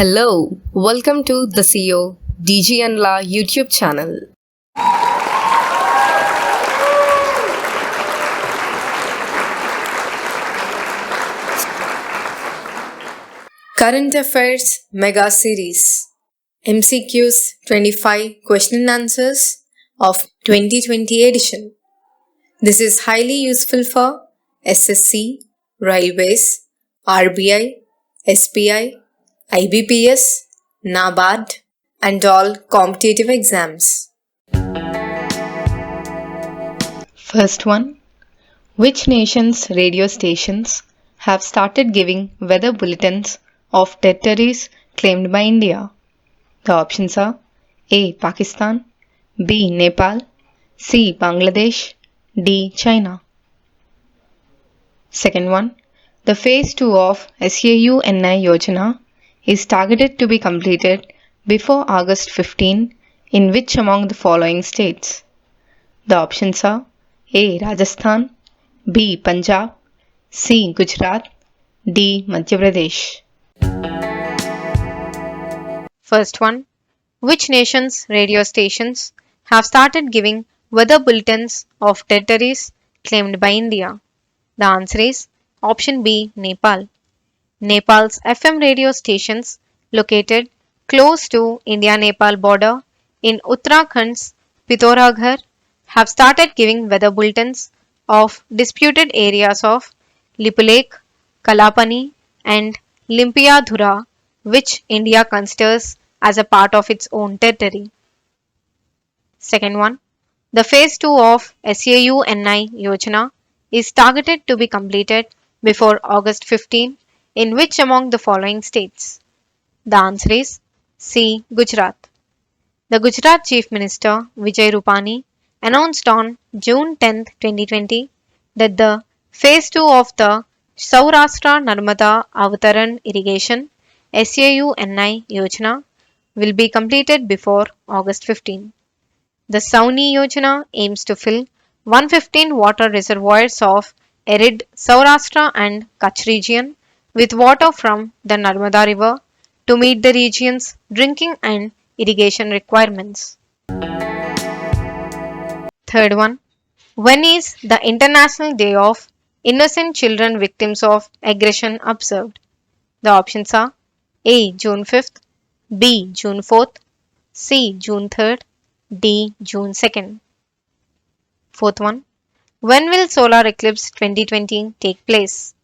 Hello, welcome to the CEO DGN Law YouTube channel. Current Affairs Mega Series MCQs 25 Question and Answers of 2020 edition. This is highly useful for SSC, Railways, RBI, SBI, IBPS, Nabard, and all competitive exams. First one. Which nation's radio stations have started giving weather bulletins of territories claimed by India? The options are A. Pakistan, B. Nepal, C. Bangladesh, D. China. Second one. The Phase 2 of SAUNI Yojana is targeted to be completed before August 15 in which among the following states? The options are A. Rajasthan, B. Punjab, C. Gujarat, D. Madhya Pradesh. First one. Which nation's radio stations have started giving weather bulletins of territories claimed by India? The answer is option B. Nepal. Nepal's FM radio stations located close to India-Nepal border in Uttarakhand's Pithoragarh have started giving weather bulletins of disputed areas of Lipulekh, Kalapani and Limpiadhura, which India considers as a part of its own territory. Second one. The Phase 2 of SAUNI Yojana is targeted to be completed before August 15 in which among the following states? The answer is C. Gujarat. The Gujarat Chief Minister Vijay Rupani announced on June 10, 2020 that the Phase 2 of the Saurashtra Narmada Avataran Irrigation SAUNI Yojana will be completed before August 15. The Sauni Yojana aims to fill 115 water reservoirs of arid Saurashtra and Kutch region with water from the Narmada River to meet the region's drinking and irrigation requirements. Third one. When is the International Day of Innocent Children Victims of Aggression observed? The options are A. June 5th, B. June 4th, C. June 3rd, D. June 2nd. Fourth one. When will Solar Eclipse 2020 take place?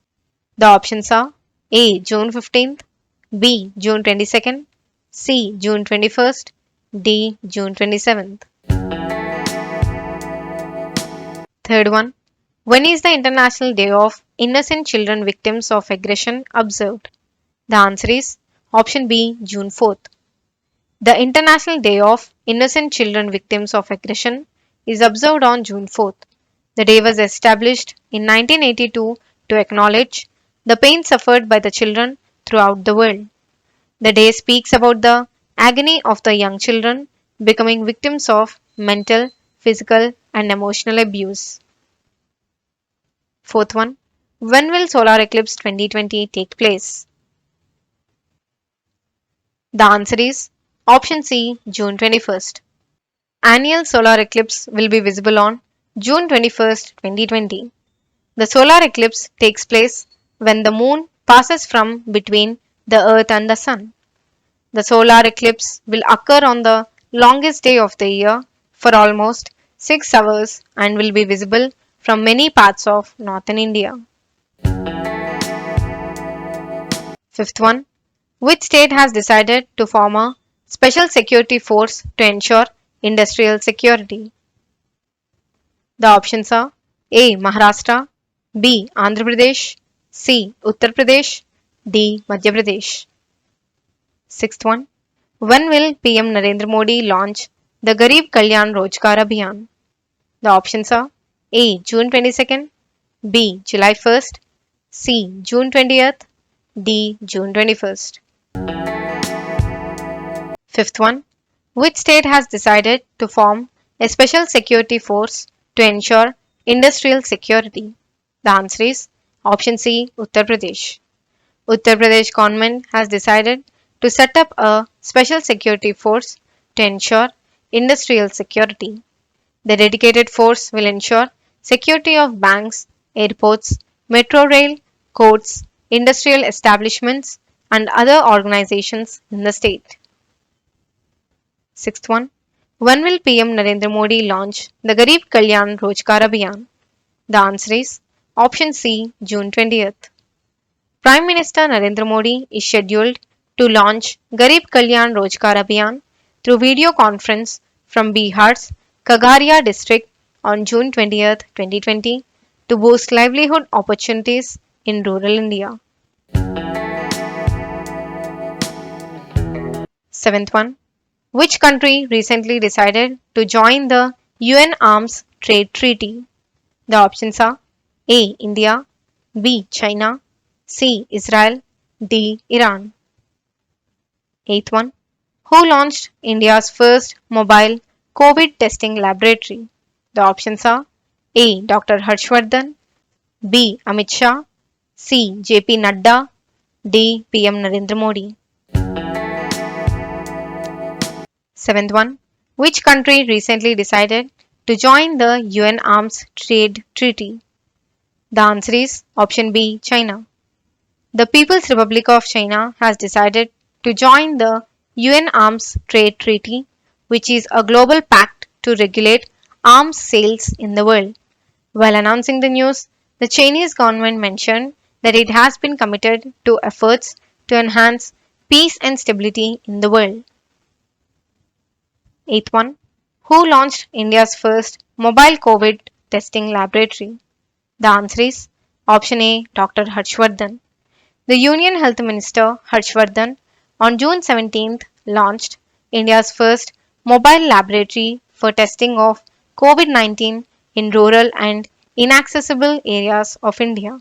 The options are A. June 15th, B. June 22nd, C. June 21st, D. June 27th. Third one. When is the International Day of Innocent Children Victims of Aggression observed? The answer is option B. June 4th. The International Day of Innocent Children Victims of Aggression is observed on June 4th. The day was established in 1982 to acknowledge the pain suffered by the children throughout the world. The day speaks about the agony of the young children becoming victims of mental, physical, and emotional abuse. Fourth one. When will Solar Eclipse 2020 take place? The answer is option C. June 21st. Annual solar eclipse will be visible on June 21st, 2020. The solar eclipse takes place when the moon passes from between the earth and the sun. The solar eclipse will occur on the longest day of the year for almost 6 hours and will be visible from many parts of northern India. Fifth one. Which state has decided to form a special security force to ensure industrial security? The options are A. Maharashtra, B. Andhra Pradesh, C. Uttar Pradesh, D. Madhya Pradesh. Sixth one. When will PM Narendra Modi launch the Garib Kalyan Rojgar Abhiyan? The options are A. June 22nd, B. July 1st, C. June 20th, D. June 21st. Fifth one. Which state has decided to form a special security force to ensure industrial security? The answer is option C. Uttar Pradesh. Uttar Pradesh government has decided to set up a special security force to ensure industrial security. The dedicated force will ensure security of banks, airports, metro rail, courts, industrial establishments, and other organizations in the state. Sixth one. When will PM Narendra Modi launch the Garib Kalyan Rozgar Abhiyan? The answer is option C, June 20th. Prime Minister Narendra Modi is scheduled to launch Garib Kalyan Rozgar Abhiyan through video conference from Bihar's Kagaria district on June 20th, 2020 to boost livelihood opportunities in rural India. Seventh one. Which country recently decided to join the UN Arms Trade Treaty? The options are A. India, B. China, C. Israel, D. Iran. Eighth one. Who launched India's first mobile COVID testing laboratory? The options are A. Dr. Harshvardhan, B. Amit Shah, C. JP Nadda, D. PM Narendra Modi. Seventh one. Which country recently decided to join the UN Arms Trade Treaty? The answer is option B, China. The People's Republic of China has decided to join the UN Arms Trade Treaty, which is a global pact to regulate arms sales in the world. While announcing the news, the Chinese government mentioned that it has been committed to efforts to enhance peace and stability in the world. Eighth one. Who launched India's first mobile COVID testing laboratory? The answer is option A, Dr. Harshvardhan. The Union Health Minister Harshvardhan on June 17th launched India's first mobile laboratory for testing of COVID-19 in rural and inaccessible areas of India.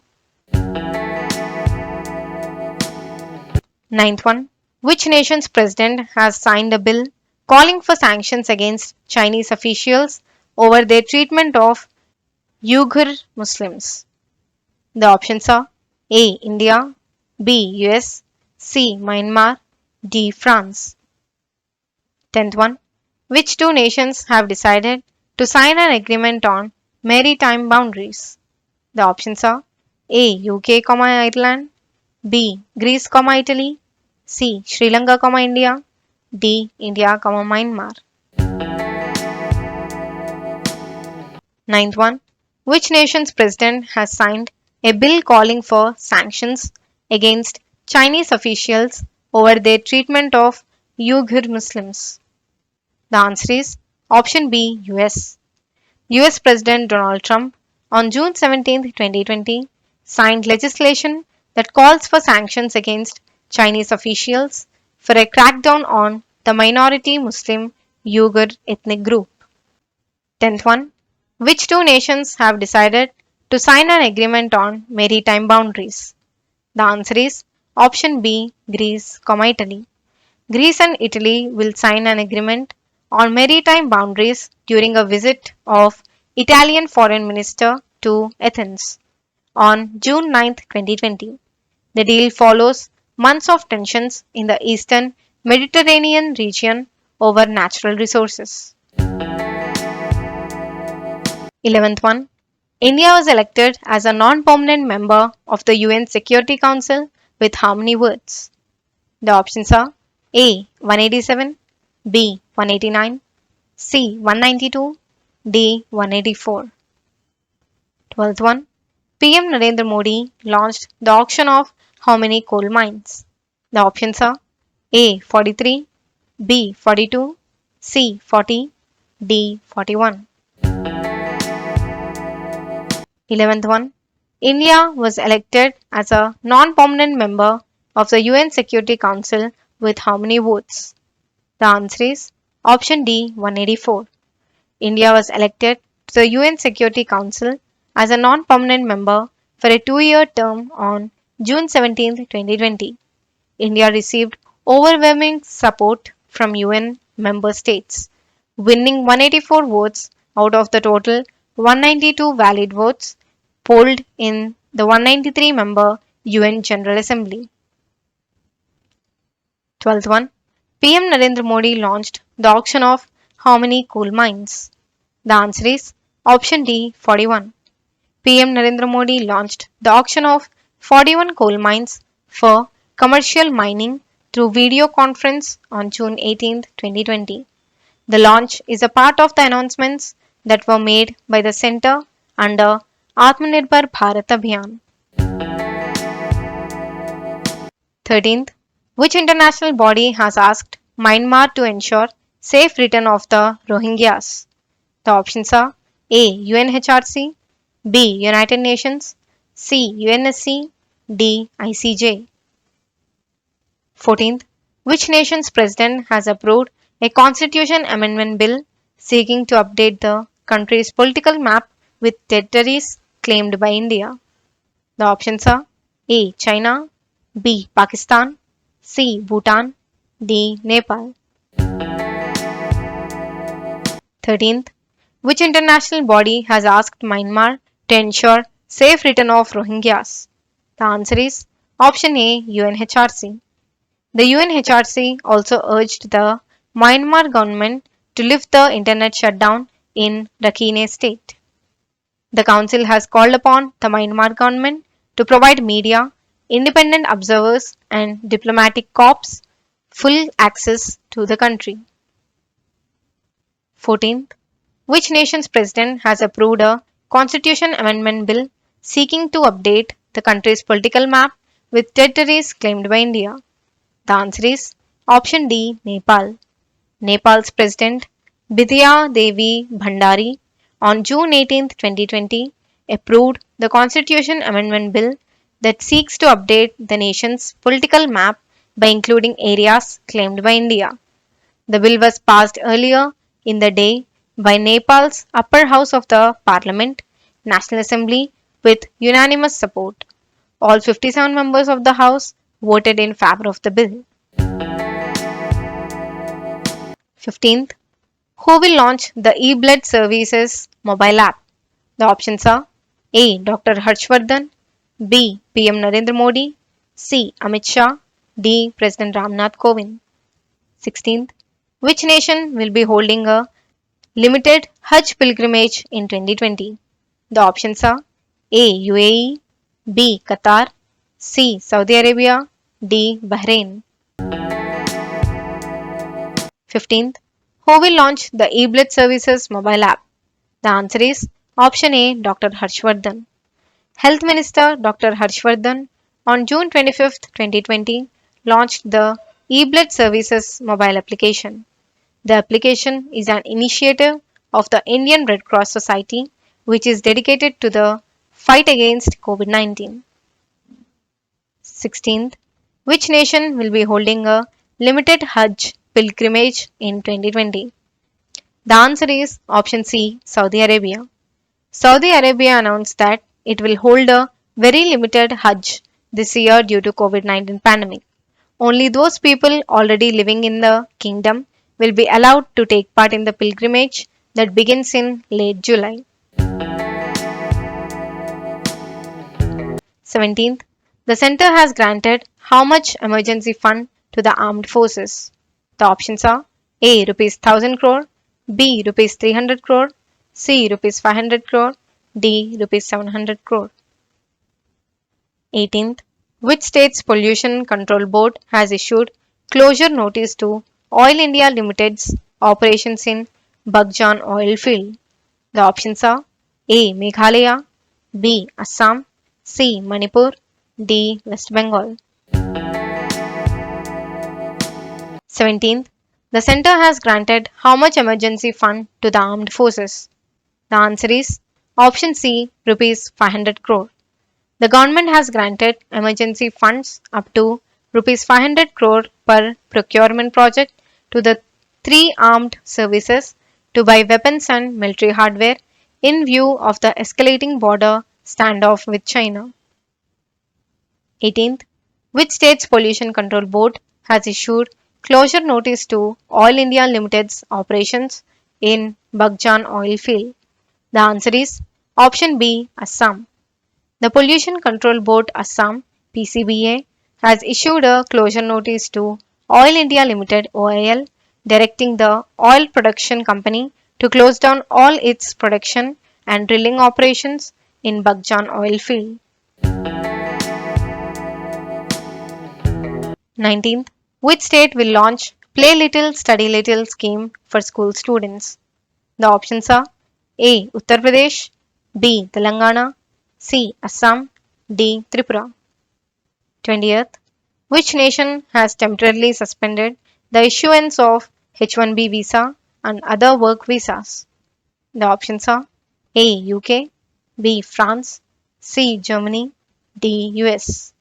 Ninth one. Which nation's president has signed a bill calling for sanctions against Chinese officials over their treatment of Uyghur Muslims? The options are A. India, B. US, C. Myanmar, D. France. 10th one. Which two nations have decided to sign an agreement on maritime boundaries? The options are A. UK, Ireland, B. Greece, Italy, C. Sri Lanka, India, D. India, Myanmar. Ninth one. Which nation's president has signed a bill calling for sanctions against Chinese officials over their treatment of Uyghur Muslims? The answer is option B, US. US President Donald Trump on June 17, 2020 signed legislation that calls for sanctions against Chinese officials for a crackdown on the minority Muslim Uyghur ethnic group. 10th one. Which two nations have decided to sign an agreement on maritime boundaries? The answer is option B, Greece, Italy. Greece and Italy will sign an agreement on maritime boundaries during a visit of Italian Foreign Minister to Athens on June 9, 2020. The deal follows months of tensions in the eastern Mediterranean region over natural resources. 11th one. India was elected as a non-permanent member of the UN Security Council with how many votes? The options are A. 187, B. 189, C. 192, D. 184. 12th one. PM Narendra Modi launched the auction of how many coal mines? The options are A. 43, B. 42, C. 40, D. 41. 11th one. India was elected as a non-permanent member of the UN Security Council with how many votes? The answer is option D, 184. India was elected to the UN Security Council as a non-permanent member for a 2-year term on June 17, 2020. India received overwhelming support from UN member states, winning 184 votes out of the total 192 valid votes polled in the 193 member UN General Assembly. 12th one. PM Narendra Modi launched the auction of how many coal mines? The answer is option D 41. PM Narendra Modi launched the auction of 41 coal mines for commercial mining through video conference on June 18, 2020. The launch is a part of the announcements that were made by the Centre under Atmanirbhar Bharat Abhiyan. 13th. Which international body has asked Myanmar to ensure safe return of the Rohingyas? The options are A. UNHRC, B. United Nations, C. UNSC, D. ICJ. 14th. Which nation's president has approved a constitution amendment bill seeking to update the country's political map with territories claimed by India? The options are A. China, B. Pakistan, C. Bhutan, D. Nepal. 13th. Which international body has asked Myanmar to ensure safe return of Rohingyas? The answer is option A. UNHRC. The UNHRC also urged the Myanmar government to lift the internet shutdown in Rakhine state. The council has called upon the Myanmar government to provide media, independent observers and diplomatic corps full access to the country. 14th. Which nation's president has approved a constitution amendment bill seeking to update the country's political map with territories claimed by India? The answer is option D. Nepal. Nepal's president Bidya Devi Bhandari on June 18, 2020 approved the constitution amendment bill that seeks to update the nation's political map by including areas claimed by India. The bill was passed earlier in the day by Nepal's upper house of the Parliament, National Assembly, with unanimous support. All 57 members of the House voted in favor of the bill. 15th. Who will launch the e-blood services mobile app? The options are A. Dr. Harshvardhan, B. PM Narendra Modi, C. Amit Shah, D. President Ramnath Kovind. 16th. Which nation will be holding a limited Hajj pilgrimage in 2020? The options are A. UAE, B. Qatar, C. Saudi Arabia, D. Bahrain. 15th. Who will launch the e-blood services mobile app? The answer is option A. Dr. Harshvardhan. Health Minister Dr. Harshvardhan on June 25, 2020 launched the e-blood services mobile application. The application is an initiative of the Indian Red Cross Society which is dedicated to the fight against COVID-19. 16th. Which nation will be holding a limited Hajj pilgrimage in 2020? The answer is option C. Saudi Arabia. Saudi Arabia announced that it will hold a very limited Hajj this year due to COVID-19 pandemic. Only those people already living in the kingdom will be allowed to take part in the pilgrimage that begins in late July. 17th. The center has granted how much emergency fund to the armed forces? The options are A. Rupees 1000 crore, B. Rupees 300 crore, C. Rupees 500 crore, D. Rupees 700 crore. 18th. Which state's pollution control board has issued closure notice to Oil India Limited's operations in Bagjan oil field? The options are A. Meghalaya, B. Assam, C. Manipur, D. West Bengal. 17th. The center has granted how much emergency fund to the armed forces? The answer is option C. Rupees 500 crore. The government has granted emergency funds up to Rupees 500 crore per procurement project to the three armed services to buy weapons and military hardware in view of the escalating border standoff with China. 18th. Which state's pollution control board has issued closure notice to Oil India Limited's operations in Bagjan oil field? The answer is option B. Assam. The Pollution Control Board Assam (PCBA) has issued a closure notice to Oil India Limited (OIL), directing the oil production company to close down all its production and drilling operations in Bagjan oil field. 19th. Which state will launch Play Little, Study Little scheme for school students? The options are A. Uttar Pradesh, B. Telangana, C. Assam, D. Tripura. 20th. Which nation has temporarily suspended the issuance of H1B visa and other work visas? The options are A. UK, B. France, C. Germany, D. US.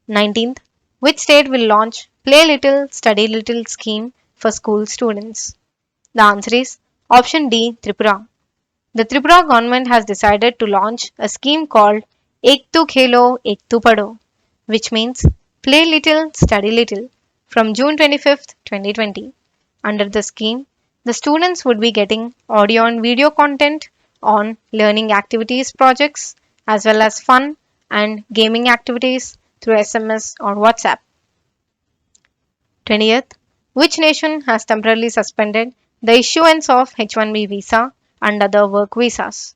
19th. Which state will launch Play Little, Study Little scheme for school students? The answer is option D. Tripura. The Tripura government has decided to launch a scheme called Ek Tu Khelo, Ek Tu Padho, which means Play Little, Study Little, from June 25th, 2020. Under the scheme, the students would be getting audio and video content on learning activities projects as well as fun and gaming activities through SMS or WhatsApp. 20th. Which nation has temporarily suspended the issuance of H1B visa and other work visas?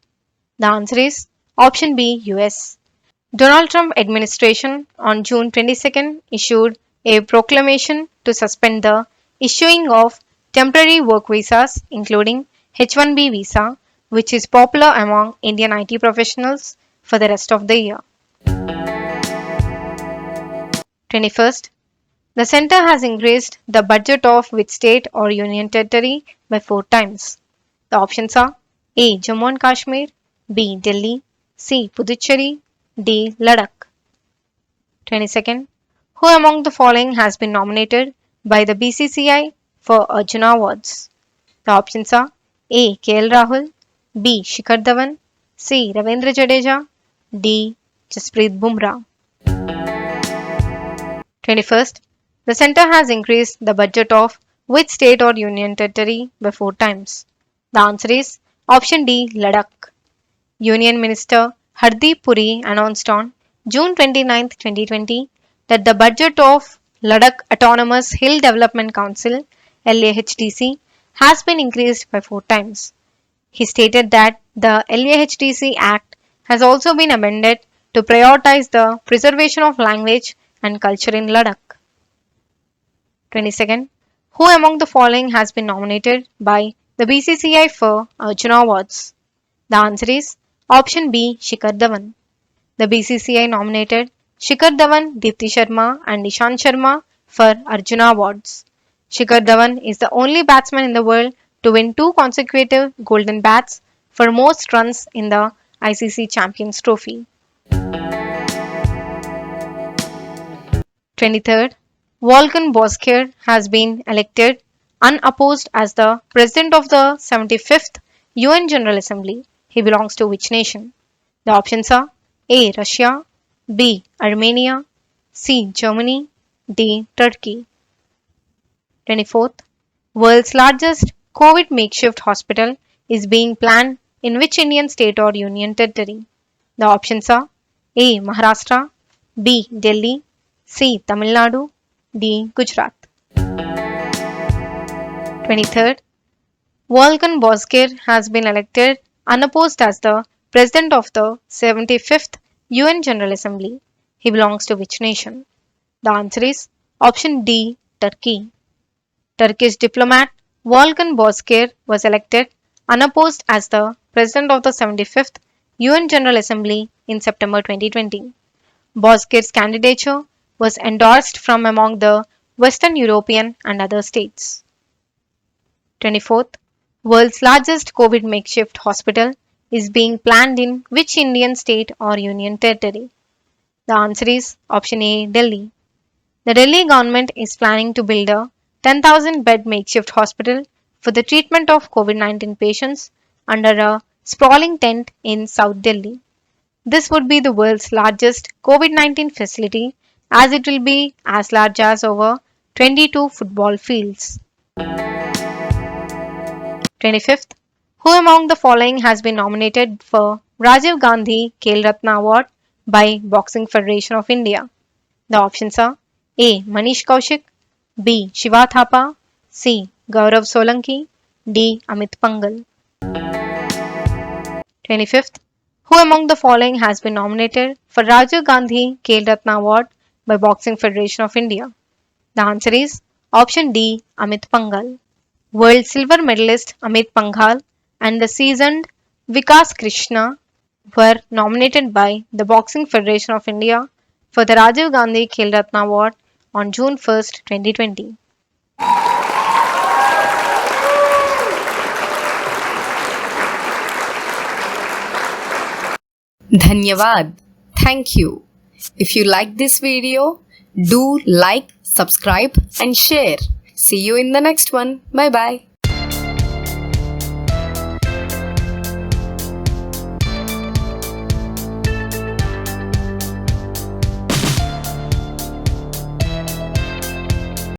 The answer is option B. US. Donald Trump administration on June 22nd issued a proclamation to suspend the issuing of temporary work visas including H1B visa, which is popular among Indian IT professionals, for the rest of the year. 21st. The centre has increased the budget of which state or union territory by 4 times. The options are A. Jammu and Kashmir, B. Delhi, C. Puducherry, D. Ladakh. 22nd. Who among the following has been nominated by the BCCI for Arjuna Awards? The options are A. KL Rahul, B. Shikhar Dhawan, C. Ravindra Jadeja, D. Jasprit Bumrah. 21st. The centre has increased the budget of which state or union territory by 4 times? The answer is option D. Ladakh. Union Minister Hardeep Puri announced on June 29, 2020 that the budget of Ladakh Autonomous Hill Development Council (LAHDC) has been increased by 4 times. He stated that the LAHDC Act has also been amended to prioritize the preservation of language and culture in Ladakh. 22nd. Who among the following has been nominated by the BCCI for Arjuna Awards? The answer is option B. Shikhar Dhawan. The BCCI nominated Shikhar Dhawan, Deepti Sharma and Ishant Sharma for Arjuna Awards. Shikhar Dhawan is the only batsman in the world to win 2 consecutive golden bats for most runs in the ICC Champions Trophy. 23rd. Volkan Bozkır has been elected unopposed as the President of the 75th UN General Assembly. He belongs to which nation? The options are A. Russia, B. Armenia, C. Germany, D. Turkey. 24th. World's largest COVID makeshift hospital is being planned in which Indian state or union territory? The options are A. Maharashtra, B. Delhi, C. Tamil Nadu, D. Gujarat. 23rd. Volkan Bozkır has been elected unopposed as the President of the 75th UN General Assembly. He belongs to which nation? The answer is option D. Turkey. Turkish diplomat Volkan Bozkır was elected unopposed as the President of the 75th UN General Assembly in September 2020. Bozkır's candidature was endorsed from among the Western European and other states. 24th. World's largest COVID makeshift hospital is being planned in which Indian state or union territory? The answer is option A. Delhi. The Delhi government is planning to build a 10,000 bed makeshift hospital for the treatment of COVID-19 patients under a sprawling tent in South Delhi. This would be the world's largest COVID-19 facility as it will be as large as over 22 football fields. 25th. Who among the following has been nominated for Rajiv Gandhi Khel Ratna Award by Boxing Federation of India? The options are A. Manish Kaushik, B. Shiva Thapa, C. Gaurav Solanki, D. Amit Pangal. 25th. Who among the following has been nominated for Rajiv Gandhi Khel Ratna Award by Boxing Federation of India? The answer is option D. Amit Pangal. World silver medalist Amit Pangal and the seasoned Vikas Krishna were nominated by the Boxing Federation of India for the Rajiv Gandhi Khel Ratna Award on June 1st, 2020. Dhanyavad. Thank you. If you like this video, do like, subscribe and share. See you in the next one. Bye bye.